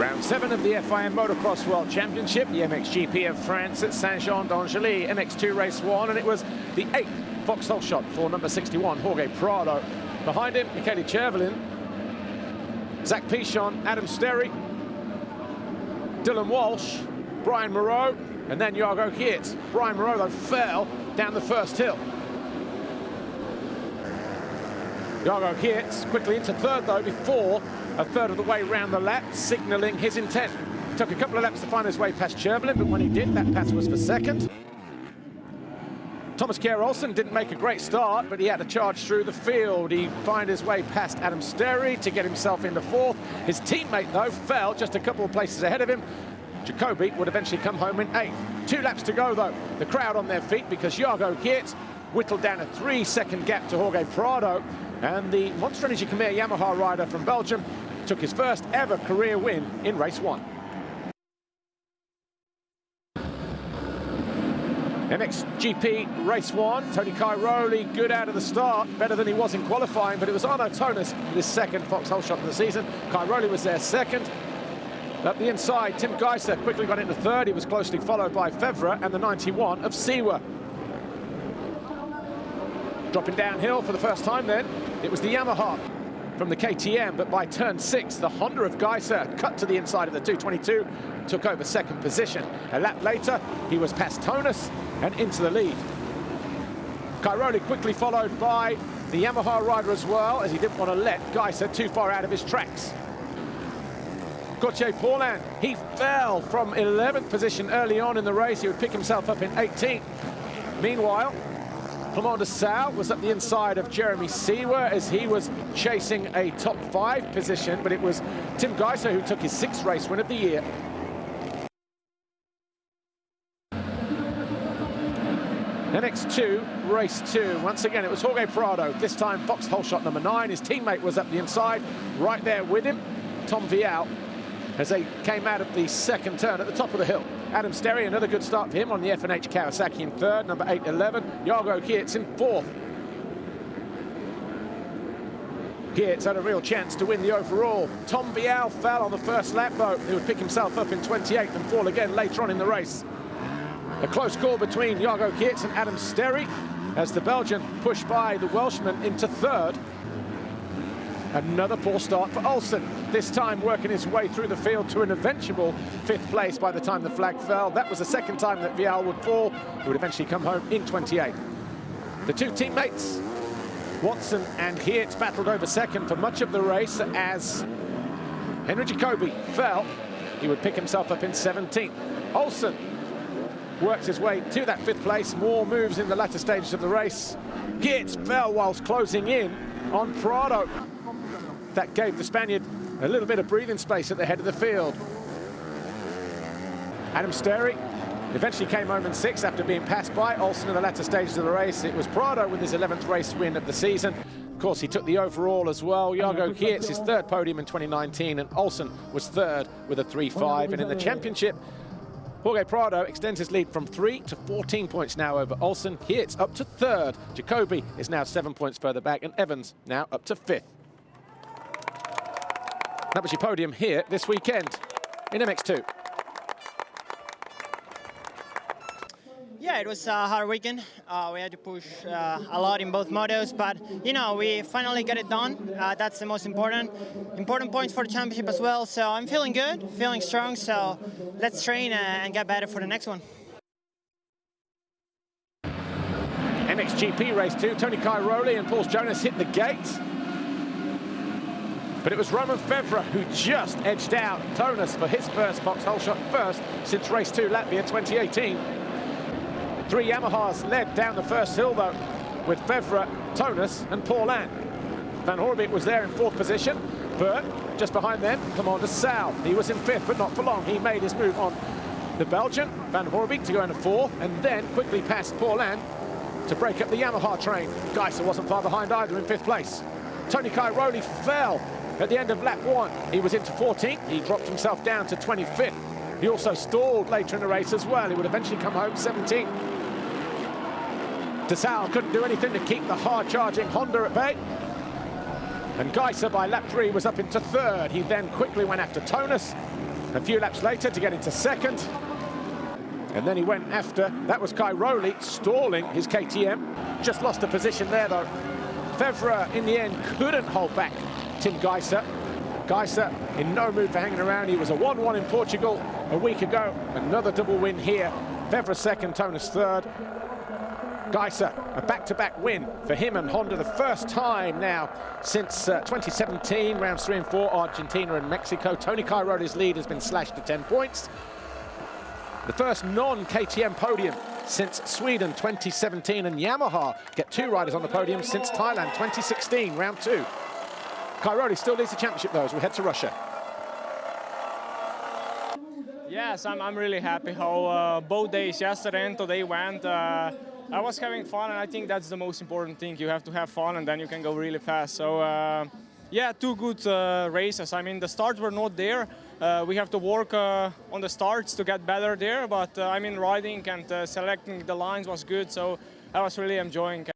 Round 7 of the FIM Motocross World Championship, the MXGP of France at Saint-Jean-d'Angely, MX2 Race 1, and it was the 8th Vauxhall shot for number 61, Jorge Prado. Behind him, Michele Chervelin, Zach Pichon, Adam Sterry, Dylan Walsh, Brian Moreau, and then Jago Geerts. Brian Moreau, though, fell down the first hill. Jago Geerts quickly into third, though, before a third of the way round the lap, signalling his intent. Took a couple of laps to find his way past Chervelin, but when he did, that pass was for second. Thomas Kjær Olsen didn't make a great start, but he had to charge through the field. He found his way past Adam Sterry to get himself into fourth. His teammate, though, fell just a couple of places ahead of him. Jacoby would eventually come home in 8th. 2 laps to go, though. The crowd on their feet because Jago Geerts whittled down a 3-second gap to Jorge Prado. And the Monster Energy Khmer Yamaha rider from Belgium took his first ever career win in race 1. MXGP race 1, Tony Cairoli good out of the start, better than he was in qualifying, but it was Arno Tonis in his second Vauxhall shot of the season. Cairoli was there second. Up the inside, Tim Geiser quickly got into third. He was closely followed by Fevre and the 91 of Siwa. Dropping downhill for the first time then, it was the Yamaha from the KTM, but by turn 6, the Honda of Geiser cut to the inside of the 222, took over second position. A lap later, he was past Tonis and into the lead. Cairoli quickly followed by the Yamaha rider as well, as he didn't want to let Geiser too far out of his tracks. Gauthier Paulin, he fell from 11th position early on in the race. He would pick himself up in 18th. Meanwhile, Clement de Sau was up the inside of Jeremy Siwa as he was chasing a top 5 position, but it was Tim Geiser who took his 6th race win of the year. MX2, race 2. Once again, it was Jorge Prado, this time Vauxhall shot number 9. His teammate was up the inside, right there with him, Tom Vial, as they came out of the second turn at the top of the hill. Adam Sterry, another good start for him on the F&H Kawasaki in third, number 8-11. Jago Geerts in fourth. Geerts had a real chance to win the overall. Tom Vial fell on the first lap, though. He would pick himself up in 28th and fall again later on in the race. A close call between Jago Geerts and Adam Sterry as the Belgian pushed by the Welshman into third. Another poor start for Olsen, this time working his way through the field to an eventual 5th place by the time the flag fell. That was the second time that Vial would fall. He would eventually come home in 28th. The two teammates, Watson and Geerts, battled over second for much of the race as Henry Jacoby fell. He would pick himself up in 17th. Olsen worked his way to that 5th place. More moves in the latter stages of the race. Geerts fell whilst closing in on Prado. That gave the Spaniard a little bit of breathing space at the head of the field. Adam Sterry eventually came home in 6th after being passed by Olsen in the latter stages of the race. It was Prado with his 11th race win of the season. Of course, he took the overall as well. Jago Geerts, his 3rd podium in 2019, and Olsen was 3rd with a 3.5. And in the championship, Jorge Prado extends his lead from 3 to 14 points now over Olsen. Geerts up to 3rd. Jacoby is now 7 points further back, and Evans now up to 5th. That was your podium here this weekend in MX2. Yeah, it was a hard weekend. We had to push a lot in both motos, but you know, we finally got it done. That's the most important points for the championship as well. So I'm feeling good, feeling strong. So let's train and get better for the next one. MXGP race 2, Tony Cairoli and Paul Jonas hit the gate. But it was Romain Fevre who just edged out Tonis for his first Vauxhall shot first since race 2 Latvia 2018. 3 Yamahas led down the first hill, though, with Fevre, Tonis and Paulin. Van Hoorbeek was there in 4th position, but just behind them, Clement de Sau. He was in 5th, but not for long. He made his move on the Belgian, Van Hoorbeek, to go into 4th, and then quickly past Paulin to break up the Yamaha train. Geiser wasn't far behind either in 5th place. Tony Cairoli fell at the end of lap 1. He was into 14th. He dropped himself down to 25th. He also stalled later in the race as well. He would eventually come home 17th. De Sau couldn't do anything to keep the hard-charging Honda at bay. And Geiser by lap 3 was up into 3rd. He then quickly went after Tonis. a few laps later to get into second. And then he went after, that was Cairoli stalling his KTM. Just lost a position there though. Fevre in the end couldn't hold back Tim Geiser. Geiser in no mood for hanging around. He was a 1-1 in Portugal a week ago. Another double win here. Fevre second, Tonus third. Geiser, a back-to-back win for him and Honda, the first time now since 2017, rounds 3 and 4, Argentina and Mexico. Tony Cairoli's lead has been slashed to 10 points. The first non-KTM podium since Sweden 2017, and Yamaha get 2 riders on the podium since Thailand 2016, round 2. Cairoli still leads the championship though as we head to Russia. Yes, I'm really happy how both days, yesterday and today, went. I was having fun, and I think that's the most important thing. You have to have fun, and then you can go really fast. So, yeah, 2 good races. I mean, the starts were not there. We have to work on the starts to get better there. But I mean, riding and selecting the lines was good. So I was really enjoying.